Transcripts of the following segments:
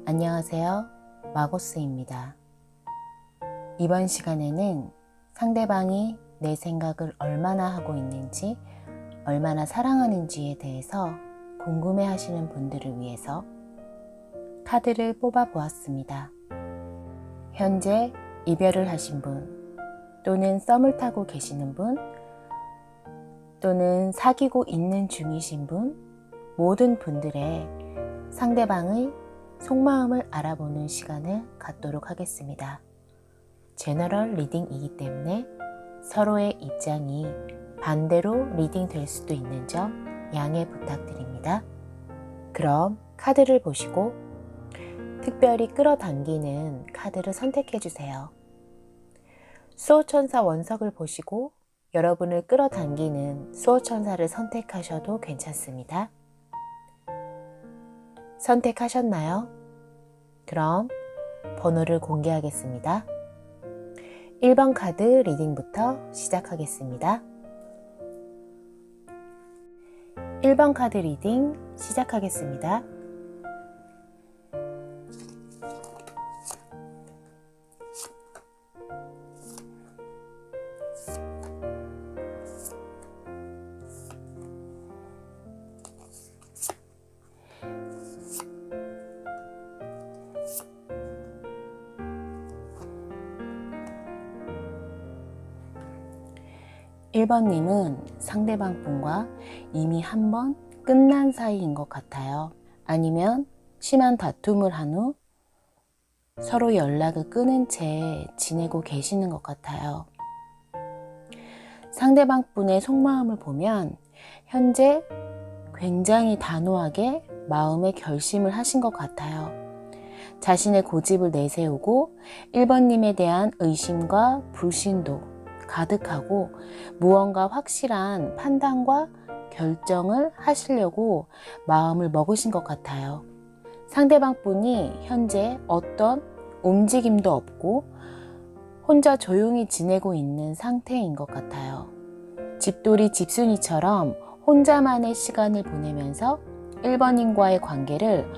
안녕하세요. 마고스입니다. 이번 시간에는 상대방이 내 생각을 얼마나 하고 있는지, 얼마나 사랑하는지에 대해서 궁금해 하시는 분들을 위해서 카드를 뽑아 보았습니다. 현재 이별을 하신 분, 또는 썸을 타고 계시는 분, 또는 사귀고 있는 중이신 분, 모든 분들의 상대방의 속마음을 알아보는 시간을 갖도록 하겠습니다. 제너럴 리딩이기 때문에 서로의 입장이 반대로 리딩 될 수도 있는 점 양해 부탁드립니다. 그럼 카드를 보시고 특별히 끌어당기는 카드를 선택해 주세요. 수호천사 원석을 보시고 여러분을 끌어당기는 수호천사를 선택하셔도 괜찮습니다. 선택하셨나요? 그럼 번호를 공개하겠습니다. 1번 카드 리딩부터 시작하겠습니다. 1번 카드 리딩 시작하겠습니다. (1번님은) 상대방 분과 이미 한번 끝난 사이인 것 같아요. 아니면 심한 다툼을 한 후 서로 연락을 끊은 채 지내고 계시는 것 같아요. 상대방 분의 속마음을 보면 현재 굉장히 단호하게 마음의 결심을 하신 것 같아요. 자신의 고집을 내세우고 1번님에 대한 의심과 불신도 가득하고 무언가 확실한 판단과 결정을 하시려고 마음을 먹으신 것 같아요. 상대방 분이 현재 어떤 움직임도 없고 혼자 조용히 지내고 있는 상태인 것 같아요. 집돌이 집순이처럼 혼자만의 시간을 보내면서 1번님과의 관계를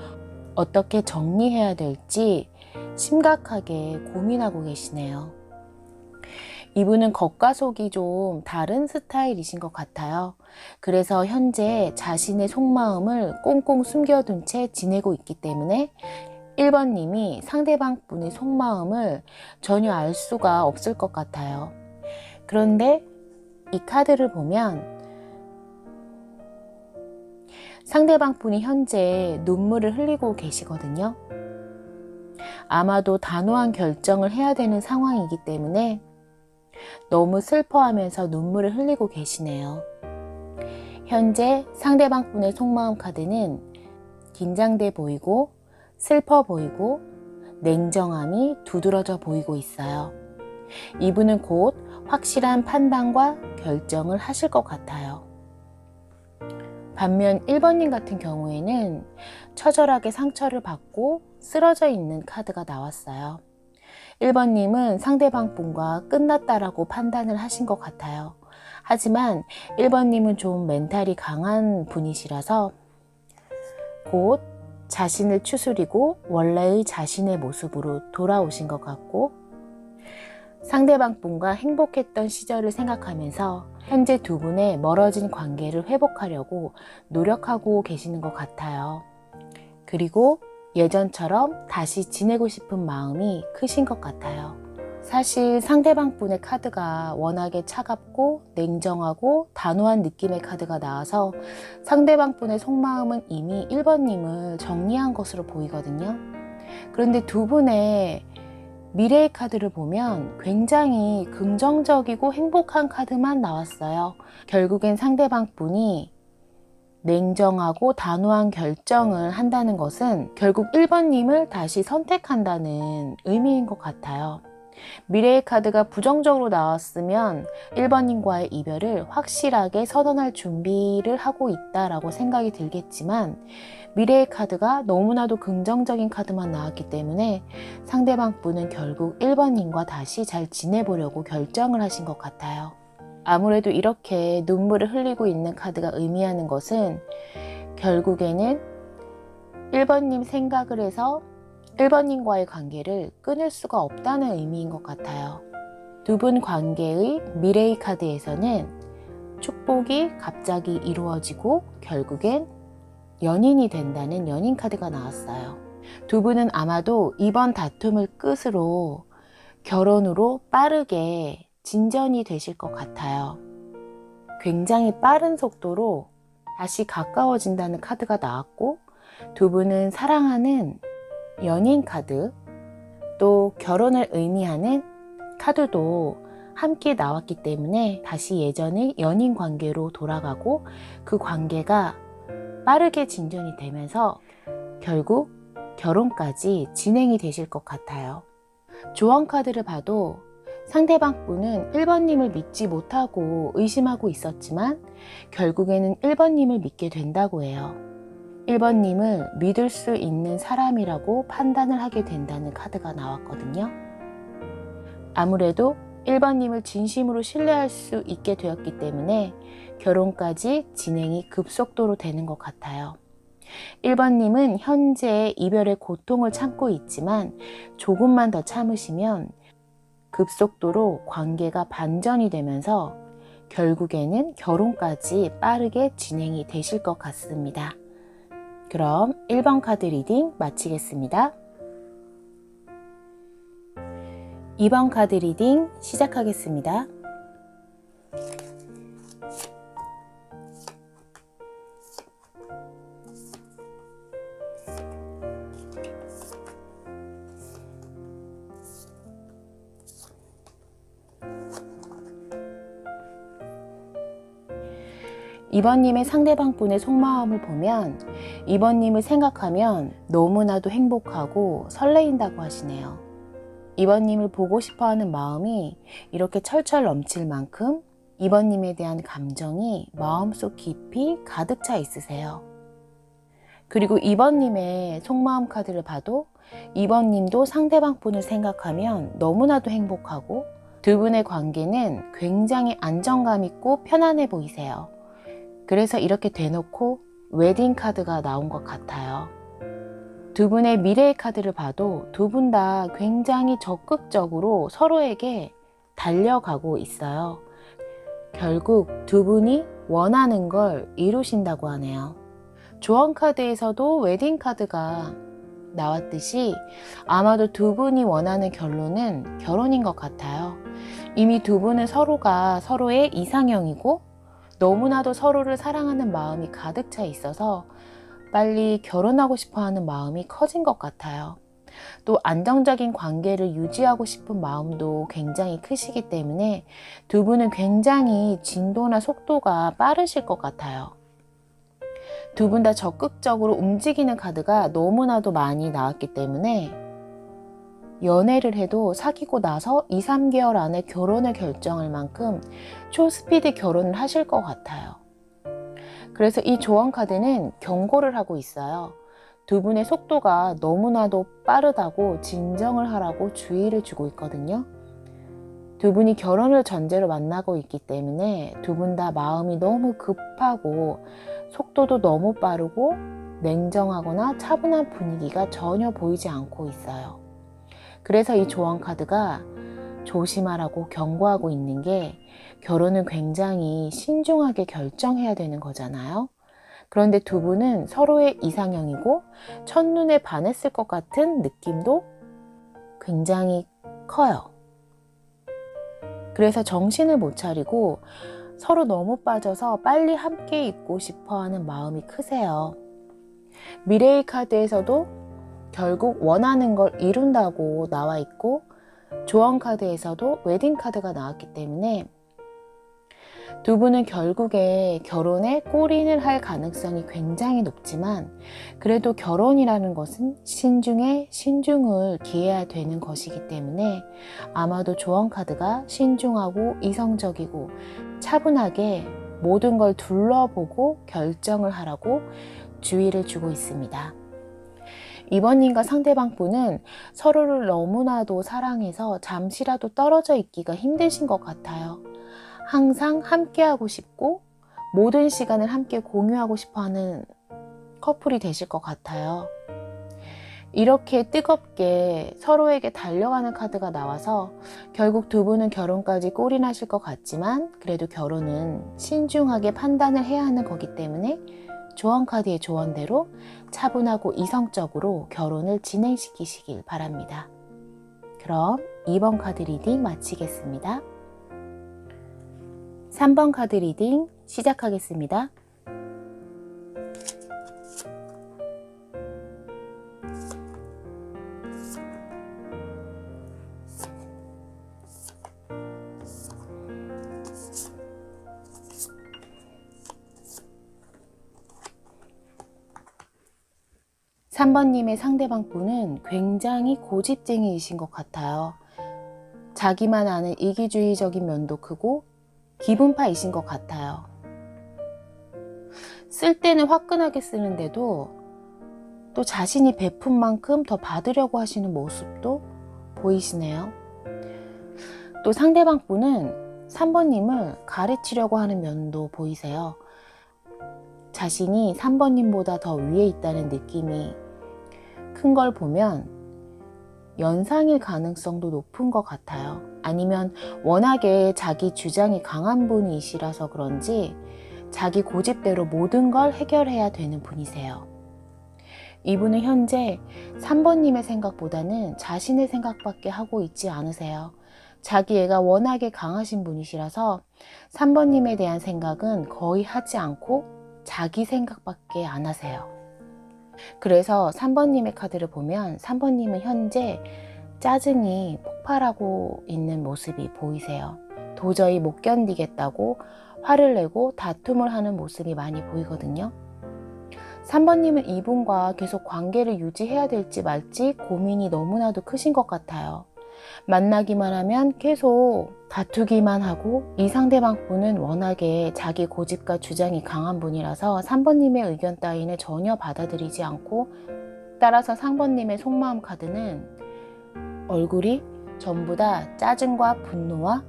어떻게 정리해야 될지 심각하게 고민하고 계시네요. 이분은 겉과 속이 좀 다른 스타일이신 것 같아요. 그래서 현재 자신의 속마음을 꽁꽁 숨겨둔 채 지내고 있기 때문에 1번님이 상대방 분의 속마음을 전혀 알 수가 없을 것 같아요. 그런데 이 카드를 보면 상대방 분이 현재 눈물을 흘리고 계시거든요. 아마도 단호한 결정을 해야 되는 상황이기 때문에 너무 슬퍼하면서 눈물을 흘리고 계시네요. 현재 상대방 분의 속마음 카드는 긴장돼 보이고 슬퍼 보이고 냉정함이 두드러져 보이고 있어요. 이분은 곧 확실한 판단과 결정을 하실 것 같아요. 반면 1번님 같은 경우에는 처절하게 상처를 받고 쓰러져 있는 카드가 나왔어요. 1번님은 상대방 분과 끝났다라고 판단을 하신 것 같아요. 하지만 1번님은 좀 멘탈이 강한 분이시라서 곧 자신을 추스리고 원래의 자신의 모습으로 돌아오신 것 같고 상대방 분과 행복했던 시절을 생각하면서 현재 두 분의 멀어진 관계를 회복하려고 노력하고 계시는 것 같아요. 그리고 예전처럼 다시 지내고 싶은 마음이 크신 것 같아요. 사실 상대방 분의 카드가 워낙에 차갑고 냉정하고 단호한 느낌의 카드가 나와서 상대방 분의 속마음은 이미 1번님을 정리한 것으로 보이거든요. 그런데 두 분의 미래의 카드를 보면 굉장히 긍정적이고 행복한 카드만 나왔어요. 결국엔 상대방 분이 냉정하고 단호한 결정을 한다는 것은 결국 1번님을 다시 선택한다는 의미인 것 같아요. 미래의 카드가 부정적으로 나왔으면 1번님과의 이별을 확실하게 선언할 준비를 하고 있다라고 생각이 들겠지만 미래의 카드가 너무나도 긍정적인 카드만 나왔기 때문에 상대방 분은 결국 1번님과 다시 잘 지내보려고 결정을 하신 것 같아요. 아무래도 이렇게 눈물을 흘리고 있는 카드가 의미하는 것은 결국에는 1번님 생각을 해서 1번님과의 관계를 끊을 수가 없다는 의미인 것 같아요. 두 분 관계의 미래의 카드에서는 축복이 갑자기 이루어지고 결국엔 연인이 된다는 연인 카드가 나왔어요. 두 분은 아마도 이번 다툼을 끝으로 결혼으로 빠르게 진전이 되실 것 같아요. 굉장히 빠른 속도로 다시 가까워진다는 카드가 나왔고, 두 분은 사랑하는 연인 카드, 또 결혼을 의미하는 카드도 함께 나왔기 때문에 다시 예전의 연인 관계로 돌아가고 그 관계가 빠르게 진전이 되면서 결국 결혼까지 진행이 되실 것 같아요. 조언 카드를 봐도 상대방 분은 1번님을 믿지 못하고 의심하고 있었지만 결국에는 1번님을 믿게 된다고 해요. 1번님을 믿을 수 있는 사람이라고 판단을 하게 된다는 카드가 나왔거든요. 아무래도 1번님을 진심으로 신뢰할 수 있게 되었기 때문에 결혼까지 진행이 급속도로 되는 것 같아요. 1번님은 현재 이별의 고통을 참고 있지만 조금만 더 참으시면 급속도로 관계가 반전이 되면서 결국에는 결혼까지 빠르게 진행이 되실 것 같습니다. 그럼 1번 카드 리딩 마치겠습니다. 2번 카드 리딩 시작하겠습니다. 이번님의 상대방 분의 속마음을 보면 이번님을 생각하면 너무나도 행복하고 설레인다고 하시네요. 이번님을 보고 싶어하는 마음이 이렇게 철철 넘칠 만큼 이번님에 대한 감정이 마음속 깊이 가득 차 있으세요. 그리고 이번님의 속마음 카드를 봐도 이번님도 상대방 분을 생각하면 너무나도 행복하고 두 분의 관계는 굉장히 안정감 있고 편안해 보이세요. 그래서 이렇게 대놓고 웨딩 카드가 나온 것 같아요. 두 분의 미래의 카드를 봐도 두 분 다 굉장히 적극적으로 서로에게 달려가고 있어요. 결국 두 분이 원하는 걸 이루신다고 하네요. 조언 카드에서도 웨딩 카드가 나왔듯이 아마도 두 분이 원하는 결론은 결혼인 것 같아요. 이미 두 분은 서로가 서로의 이상형이고 너무나도 서로를 사랑하는 마음이 가득 차 있어서 빨리 결혼하고 싶어 하는 마음이 커진 것 같아요. 또 안정적인 관계를 유지하고 싶은 마음도 굉장히 크시기 때문에 두 분은 굉장히 진도나 속도가 빠르실 것 같아요. 두 분 다 적극적으로 움직이는 카드가 너무나도 많이 나왔기 때문에 연애를 해도 사귀고 나서 2, 3개월 안에 결혼을 결정할 만큼 초스피드 결혼을 하실 것 같아요. 그래서 이 조언 카드는 경고를 하고 있어요. 두 분의 속도가 너무나도 빠르다고 진정을 하라고 주의를 주고 있거든요. 두 분이 결혼을 전제로 만나고 있기 때문에 두 분 다 마음이 너무 급하고 속도도 너무 빠르고 냉정하거나 차분한 분위기가 전혀 보이지 않고 있어요. 그래서 이 조언 카드가 조심하라고 경고하고 있는 게 결혼은 굉장히 신중하게 결정해야 되는 거잖아요. 그런데 두 분은 서로의 이상형이고 첫눈에 반했을 것 같은 느낌도 굉장히 커요. 그래서 정신을 못 차리고 서로 너무 빠져서 빨리 함께 있고 싶어 하는 마음이 크세요. 미래의 카드에서도 결국 원하는 걸 이룬다고 나와 있고 조언 카드에서도 웨딩 카드가 나왔기 때문에 두 분은 결국에 결혼에 골인을 할 가능성이 굉장히 높지만 그래도 결혼이라는 것은 신중에 신중을 기해야 되는 것이기 때문에 아마도 조언 카드가 신중하고 이성적이고 차분하게 모든 걸 둘러보고 결정을 하라고 주의를 주고 있습니다. 이번님과 상대방 분은 서로를 너무나도 사랑해서 잠시라도 떨어져 있기가 힘드신 것 같아요. 항상 함께하고 싶고 모든 시간을 함께 공유하고 싶어하는 커플이 되실 것 같아요. 이렇게 뜨겁게 서로에게 달려가는 카드가 나와서 결국 두 분은 결혼까지 꼴이 나실 것 같지만 그래도 결혼은 신중하게 판단을 해야 하는 거기 때문에 조언 카드의 조언대로 차분하고 이성적으로 결혼을 진행시키시길 바랍니다. 그럼 2번 카드 리딩 마치겠습니다. 3번 카드 리딩 시작하겠습니다. (3번님의) 상대방 분은 굉장히 고집쟁이이신 것 같아요. 자기만 아는 이기주의적인 면도 크고 기분파이신 것 같아요. 쓸 때는 화끈하게 쓰는데도 또 자신이 베푼 만큼 더 받으려고 하시는 모습도 보이시네요. 또 상대방 분은 3번님을 가르치려고 하는 면도 보이세요. 자신이 3번님보다 더 위에 있다는 느낌이 큰 걸 보면 연상일 가능성도 높은 것 같아요. 아니면 워낙에 자기 주장이 강한 분이시라서 그런지 자기 고집대로 모든 걸 해결해야 되는 분이세요. 이분은 현재 3번님의 생각보다는 자신의 생각밖에 하고 있지 않으세요. 자기애가 워낙에 강하신 분이시라서 3번님에 대한 생각은 거의 하지 않고 자기 생각밖에 안 하세요. 그래서 3번님의 카드를 보면 3번님은 현재 짜증이 폭발하고 있는 모습이 보이세요. 도저히 못 견디겠다고 화를 내고 다툼을 하는 모습이 많이 보이거든요. 3번님은 이분과 계속 관계를 유지해야 될지 말지 고민이 너무나도 크신 것 같아요. 만나기만 하면 계속 다투기만 하고 이 상대방 분은 워낙에 자기 고집과 주장이 강한 분이라서 3번님의 의견 따위는 전혀 받아들이지 않고 따라서 3번님의 속마음 카드는 얼굴이 전부 다 짜증과 분노와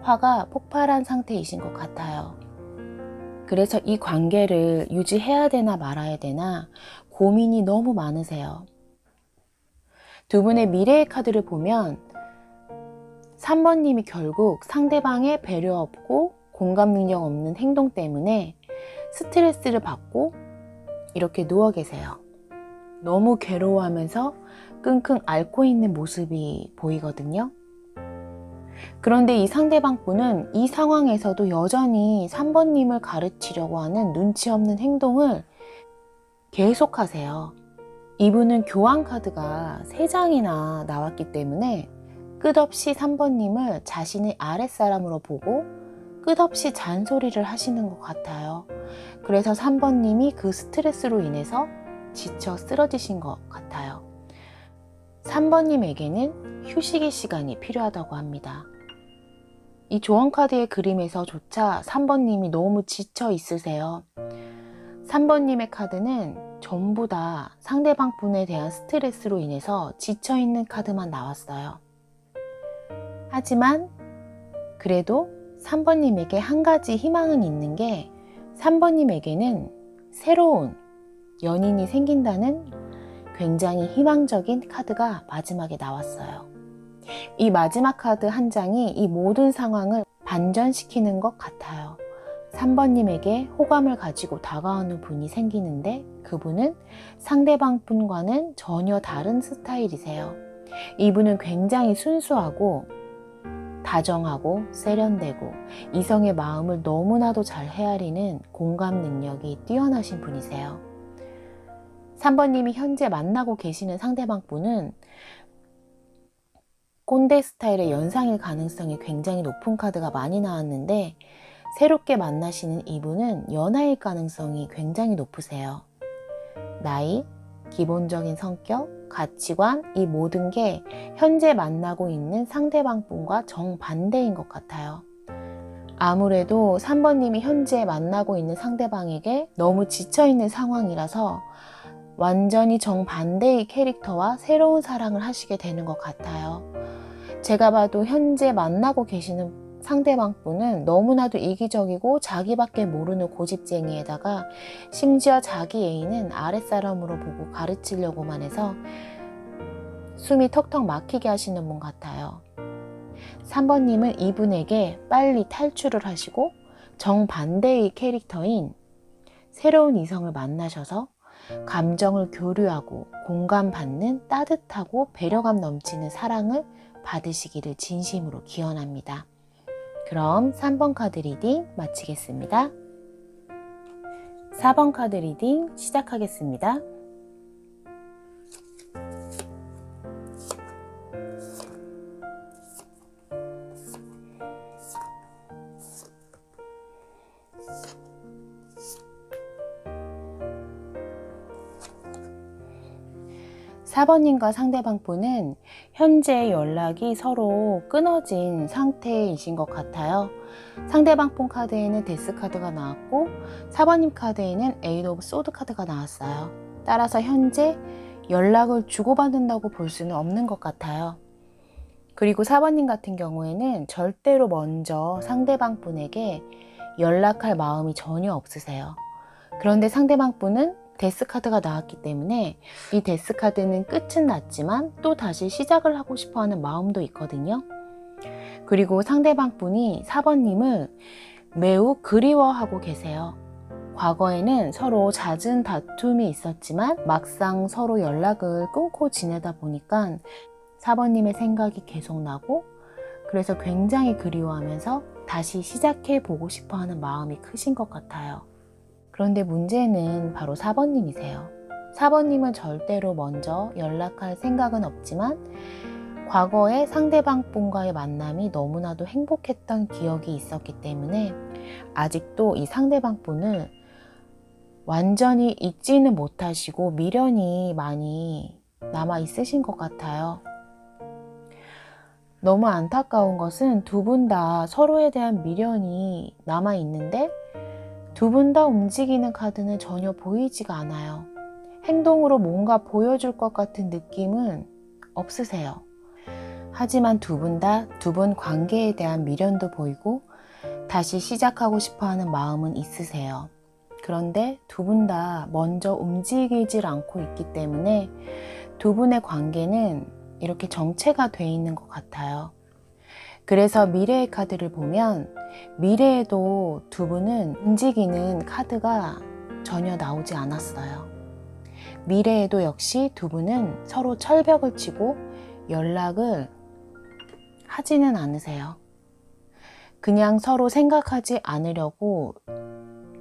화가 폭발한 상태이신 것 같아요. 그래서 이 관계를 유지해야 되나 말아야 되나 고민이 너무 많으세요. 두 분의 미래의 카드를 보면 3번님이 결국 상대방의 배려 없고 공감 능력 없는 행동 때문에 스트레스를 받고 이렇게 누워 계세요. 너무 괴로워하면서 끙끙 앓고 있는 모습이 보이거든요. 그런데 이 상대방 분은 이 상황에서도 여전히 3번님을 가르치려고 하는 눈치 없는 행동을 계속하세요. 이분은 교환 카드가 3장이나 나왔기 때문에 끝없이 3번님을 자신의 아랫사람으로 보고 끝없이 잔소리를 하시는 것 같아요. 그래서 3번님이 그 스트레스로 인해서 지쳐 쓰러지신 것 같아요. 3번님에게는 휴식의 시간이 필요하다고 합니다. 이 조언카드의 그림에서조차 3번님이 너무 지쳐 있으세요. 3번님의 카드는 전부 다 상대방 분에 대한 스트레스로 인해서 지쳐있는 카드만 나왔어요. 하지만 그래도 3번님에게 한 가지 희망은 있는 게 3번님에게는 새로운 연인이 생긴다는 굉장히 희망적인 카드가 마지막에 나왔어요. 이 마지막 카드 한 장이 이 모든 상황을 반전시키는 것 같아요. 3번님에게 호감을 가지고 다가오는 분이 생기는데 그분은 상대방 분과는 전혀 다른 스타일이세요. 이분은 굉장히 순수하고 다정하고 세련되고 이성의 마음을 너무나도 잘 헤아리는 공감 능력이 뛰어나신 분이세요. 3번님이 현재 만나고 계시는 상대방 분은 꼰대 스타일의 연상일 가능성이 굉장히 높은 카드가 많이 나왔는데 새롭게 만나시는 이분은 연하일 가능성이 굉장히 높으세요. 나이, 기본적인 성격, 가치관 이 모든 게 현재 만나고 있는 상대방 분과 정반대인 것 같아요. 아무래도 3번님이 현재 만나고 있는 상대방에게 너무 지쳐있는 상황이라서 완전히 정반대의 캐릭터와 새로운 사랑을 하시게 되는 것 같아요. 제가 봐도 현재 만나고 계시는 상대방 분은 너무나도 이기적이고 자기밖에 모르는 고집쟁이에다가 심지어 자기 애인은 아랫사람으로 보고 가르치려고만 해서 숨이 턱턱 막히게 하시는 분 같아요. 3번님은 이분에게 빨리 탈출을 하시고 정반대의 캐릭터인 새로운 이성을 만나셔서 감정을 교류하고 공감받는 따뜻하고 배려감 넘치는 사랑을 받으시기를 진심으로 기원합니다. 그럼 3번 카드 리딩 마치겠습니다. 4번 카드 리딩 시작하겠습니다. (4번님과) 상대방 분은 현재 연락이 서로 끊어진 상태이신 것 같아요. 상대방 분 카드에는 데스 카드가 나왔고 4번님 카드에는 에이드 오브 소드 카드가 나왔어요. 따라서 현재 연락을 주고받는다고 볼 수는 없는 것 같아요. 그리고 4번님 같은 경우에는 절대로 먼저 상대방 분에게 연락할 마음이 전혀 없으세요. 그런데 상대방 분은 데스 카드가 나왔기 때문에 이 데스 카드는 끝은 났지만 또 다시 시작을 하고 싶어 하는 마음도 있거든요. 그리고 상대방 분이 4번님을 매우 그리워하고 계세요. 과거에는 서로 잦은 다툼이 있었지만 막상 서로 연락을 끊고 지내다 보니까 4번님의 생각이 계속 나고 그래서 굉장히 그리워하면서 다시 시작해 보고 싶어 하는 마음이 크신 것 같아요. 그런데 문제는 바로 4번님이세요. 4번님은 절대로 먼저 연락할 생각은 없지만 과거에 상대방 분과의 만남이 너무나도 행복했던 기억이 있었기 때문에 아직도 이 상대방 분을 완전히 잊지는 못하시고 미련이 많이 남아 있으신 것 같아요. 너무 안타까운 것은 두 분 다 서로에 대한 미련이 남아 있는데 두 분 다 움직이는 카드는 전혀 보이지가 않아요. 행동으로 뭔가 보여줄 것 같은 느낌은 없으세요. 하지만 두 분 다 두 분 관계에 대한 미련도 보이고 다시 시작하고 싶어 하는 마음은 있으세요. 그런데 두 분 다 먼저 움직이질 않고 있기 때문에 두 분의 관계는 이렇게 정체가 돼 있는 것 같아요. 그래서 미래의 카드를 보면 미래에도 두 분은 움직이는 카드가 전혀 나오지 않았어요. 미래에도 역시 두 분은 서로 철벽을 치고 연락을 하지는 않으세요. 그냥 서로 생각하지 않으려고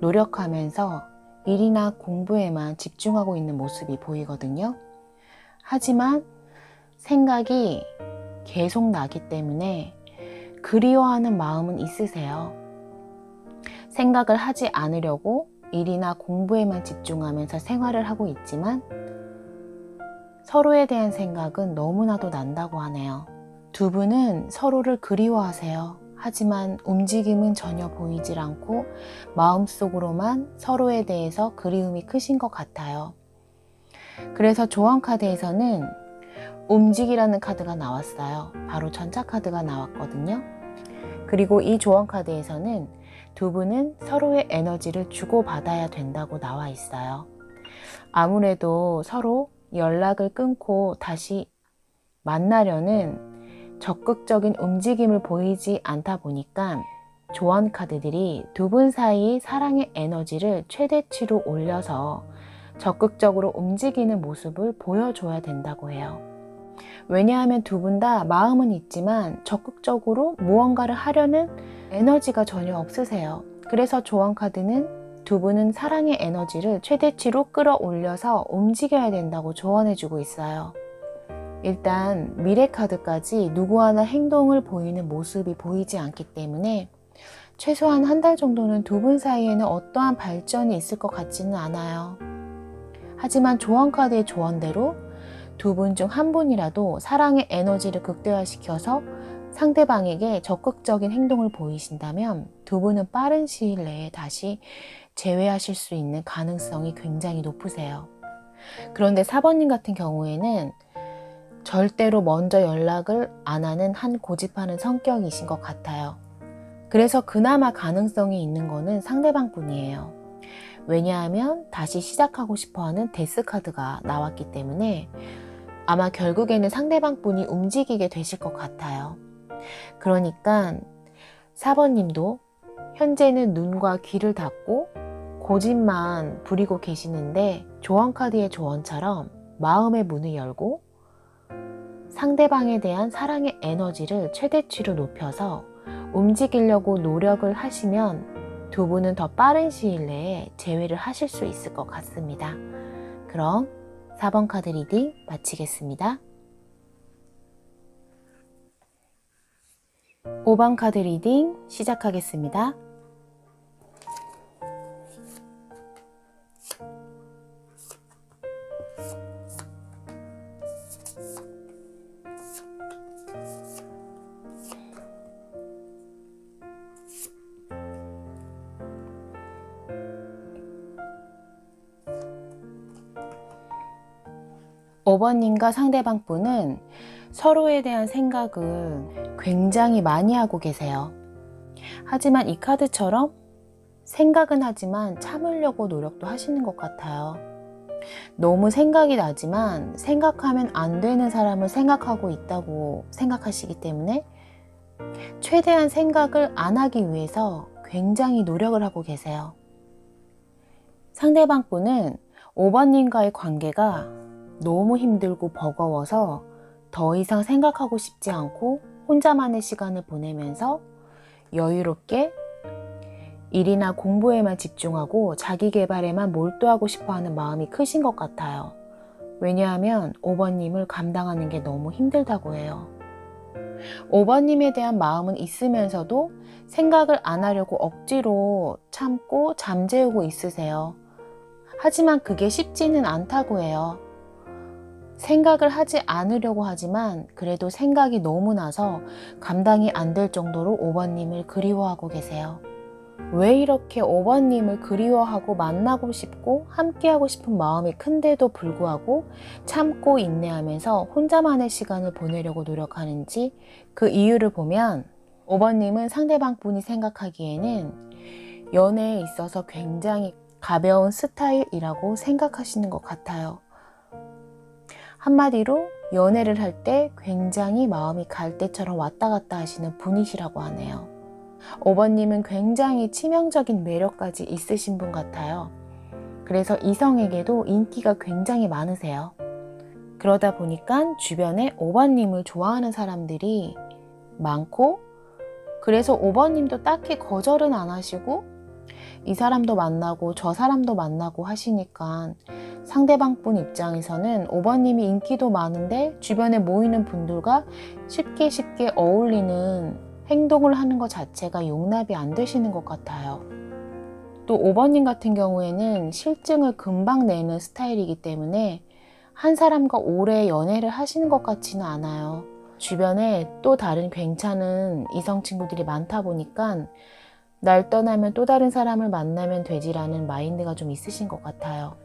노력하면서 일이나 공부에만 집중하고 있는 모습이 보이거든요. 하지만 생각이 계속 나기 때문에 그리워하는 마음은 있으세요. 생각을 하지 않으려고 일이나 공부에만 집중하면서 생활을 하고 있지만 서로에 대한 생각은 너무나도 난다고 하네요. 두 분은 서로를 그리워하세요. 하지만 움직임은 전혀 보이질 않고 마음속으로만 서로에 대해서 그리움이 크신 것 같아요. 그래서 조언 카드에서는 움직이라는 카드가 나왔어요. 바로 전차 카드가 나왔거든요. 그리고 이 조언 카드에서는 두 분은 서로의 에너지를 주고받아야 된다고 나와 있어요. 아무래도 서로 연락을 끊고 다시 만나려는 적극적인 움직임을 보이지 않다 보니까 조언 카드들이 두 분 사이 사랑의 에너지를 최대치로 올려서 적극적으로 움직이는 모습을 보여줘야 된다고 해요. 왜냐하면 두 분 다 마음은 있지만 적극적으로 무언가를 하려는 에너지가 전혀 없으세요. 그래서 조언 카드는 두 분은 사랑의 에너지를 최대치로 끌어올려서 움직여야 된다고 조언해주고 있어요. 일단 미래 카드까지 누구 하나 행동을 보이는 모습이 보이지 않기 때문에 최소한 한 달 정도는 두 분 사이에는 어떠한 발전이 있을 것 같지는 않아요. 하지만 조언 카드의 조언대로 두 분 중 한 분이라도 사랑의 에너지를 극대화시켜서 상대방에게 적극적인 행동을 보이신다면 두 분은 빠른 시일 내에 다시 재회하실 수 있는 가능성이 굉장히 높으세요. 그런데 4번님 같은 경우에는 절대로 먼저 연락을 안 하는 한 고집하는 성격이신 것 같아요. 그래서 그나마 가능성이 있는 거는 상대방 분이에요. 왜냐하면 다시 시작하고 싶어하는 데스 카드가 나왔기 때문에 아마 결국에는 상대방 분이 움직이게 되실 것 같아요. 그러니까 4번님도 현재는 눈과 귀를 닫고 고집만 부리고 계시는데 조언카드의 조언처럼 마음의 문을 열고 상대방에 대한 사랑의 에너지를 최대치로 높여서 움직이려고 노력을 하시면 두 분은 더 빠른 시일 내에 재회를 하실 수 있을 것 같습니다. 그럼 4번 카드 리딩 마치겠습니다. 5번 카드 리딩 시작하겠습니다. 5번님과 상대방 분은 서로에 대한 생각을 굉장히 많이 하고 계세요. 하지만 이 카드처럼 생각은 하지만 참으려고 노력도 하시는 것 같아요. 너무 생각이 나지만 생각하면 안 되는 사람을 생각하고 있다고 생각하시기 때문에 최대한 생각을 안 하기 위해서 굉장히 노력을 하고 계세요. 상대방 분은 5번님과의 관계가 너무 힘들고 버거워서 더 이상 생각하고 싶지 않고 혼자만의 시간을 보내면서 여유롭게 일이나 공부에만 집중하고 자기 개발에만 몰두하고 싶어하는 마음이 크신 것 같아요. 왜냐하면 5번님을 감당하는 게 너무 힘들다고 해요. 5번님에 대한 마음은 있으면서도 생각을 안 하려고 억지로 참고 잠재우고 있으세요. 하지만 그게 쉽지는 않다고 해요. 생각을 하지 않으려고 하지만 그래도 생각이 너무 나서 감당이 안 될 정도로 5번님을 그리워하고 계세요. 왜 이렇게 5번님을 그리워하고 만나고 싶고 함께하고 싶은 마음이 큰데도 불구하고 참고 인내하면서 혼자만의 시간을 보내려고 노력하는지 그 이유를 보면 5번님은 상대방 분이 생각하기에는 연애에 있어서 굉장히 가벼운 스타일이라고 생각하시는 것 같아요. 한마디로 연애를 할 때 굉장히 마음이 갈 때처럼 왔다 갔다 하시는 분이시라고 하네요. 5번님은 굉장히 치명적인 매력까지 있으신 분 같아요. 그래서 이성에게도 인기가 굉장히 많으세요. 그러다 보니까 주변에 5번님을 좋아하는 사람들이 많고 그래서 5번님도 딱히 거절은 안 하시고 이 사람도 만나고 저 사람도 만나고 하시니까 상대방 분 입장에서는 5번님이 인기도 많은데 주변에 모이는 분들과 쉽게 어울리는 행동을 하는 것 자체가 용납이 안 되시는 것 같아요. 또 5번님 같은 경우에는 실증을 금방 내는 스타일이기 때문에 한 사람과 오래 연애를 하시는 것 같지는 않아요. 주변에 또 다른 괜찮은 이성 친구들이 많다 보니까 날 떠나면 또 다른 사람을 만나면 되지라는 마인드가 좀 있으신 것 같아요.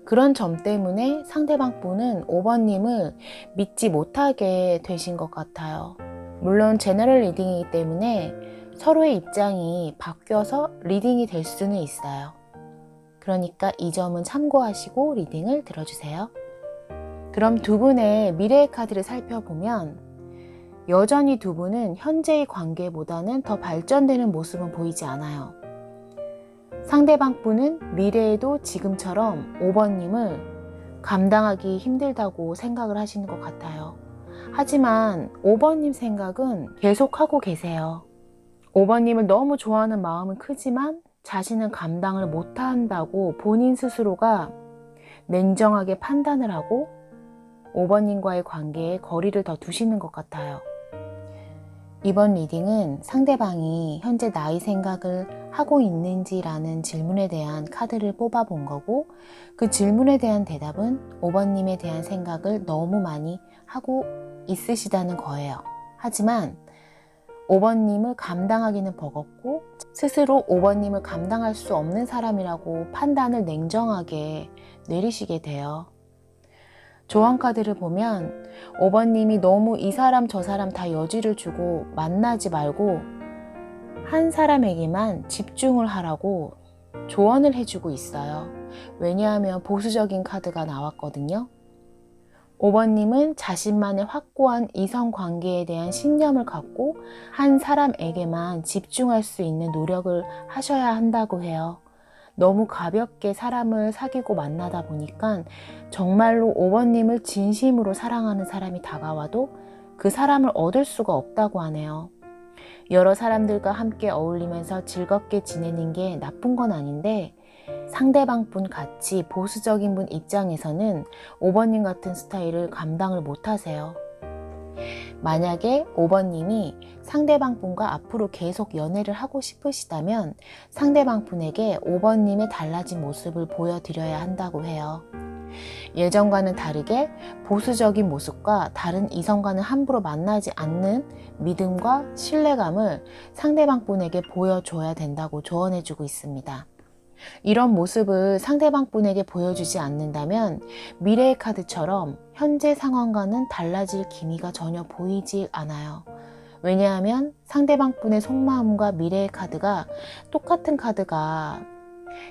그런 점 때문에 상대방 분은 5번님을 믿지 못하게 되신 것 같아요. 물론 제너럴 리딩이기 때문에 서로의 입장이 바뀌어서 리딩이 될 수는 있어요. 그러니까 이 점은 참고하시고 리딩을 들어주세요. 그럼 두 분의 미래의 카드를 살펴보면 여전히 두 분은 현재의 관계보다는 더 발전되는 모습은 보이지 않아요. 상대방 분은 미래에도 지금처럼 5번님을 감당하기 힘들다고 생각을 하시는 것 같아요. 하지만 5번님 생각은 계속하고 계세요. 5번님을 너무 좋아하는 마음은 크지만 자신은 감당을 못한다고 본인 스스로가 냉정하게 판단을 하고 5번님과의 관계에 거리를 더 두시는 것 같아요. 이번 리딩은 상대방이 현재 나의 생각을 하고 있는지라는 질문에 대한 카드를 뽑아본 거고 그 질문에 대한 대답은 5번님에 대한 생각을 너무 많이 하고 있으시다는 거예요. 하지만 5번님을 감당하기는 버겁고 스스로 5번님을 감당할 수 없는 사람이라고 판단을 냉정하게 내리시게 돼요. 조언 카드를 보면 5번님이 너무 이 사람 저 사람 다 여지를 주고 만나지 말고 한 사람에게만 집중을 하라고 조언을 해주고 있어요. 왜냐하면 보수적인 카드가 나왔거든요. 5번님은 자신만의 확고한 이성관계에 대한 신념을 갖고 한 사람에게만 집중할 수 있는 노력을 하셔야 한다고 해요. 너무 가볍게 사람을 사귀고 만나다 보니까 정말로 5번님을 진심으로 사랑하는 사람이 다가와도 그 사람을 얻을 수가 없다고 하네요. 여러 사람들과 함께 어울리면서 즐겁게 지내는 게 나쁜 건 아닌데 상대방 분 같이 보수적인 분 입장에서는 5번님 같은 스타일을 감당을 못 하세요. 만약에 5번님이 상대방 분과 앞으로 계속 연애를 하고 싶으시다면 상대방 분에게 5번님의 달라진 모습을 보여드려야 한다고 해요. 예전과는 다르게 보수적인 모습과 다른 이성과는 함부로 만나지 않는 믿음과 신뢰감을 상대방 분에게 보여줘야 된다고 조언해주고 있습니다. 이런 모습을 상대방 분에게 보여주지 않는다면 미래의 카드처럼 현재 상황과는 달라질 기미가 전혀 보이질 않아요. 왜냐하면 상대방 분의 속마음과 미래의 카드가 똑같은 카드가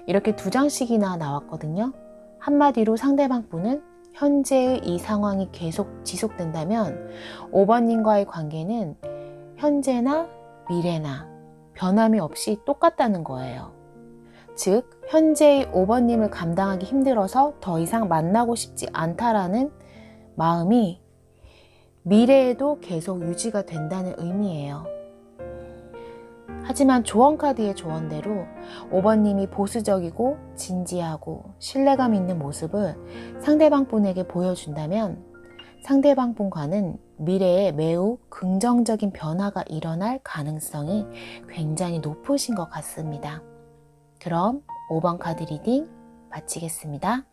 이렇게 2장씩이나 나왔거든요. 한마디로 상대방 분은 현재의 이 상황이 계속 지속된다면 5번님과의 관계는 현재나 미래나 변함이 없이 똑같다는 거예요. 즉, 현재의 5번님을 감당하기 힘들어서 더 이상 만나고 싶지 않다라는 마음이 미래에도 계속 유지가 된다는 의미예요. 하지만 조언카드의 조언대로 5번님이 보수적이고 진지하고 신뢰감 있는 모습을 상대방 분에게 보여준다면 상대방 분과는 미래에 매우 긍정적인 변화가 일어날 가능성이 굉장히 높으신 것 같습니다. 그럼 5번 카드 리딩 마치겠습니다.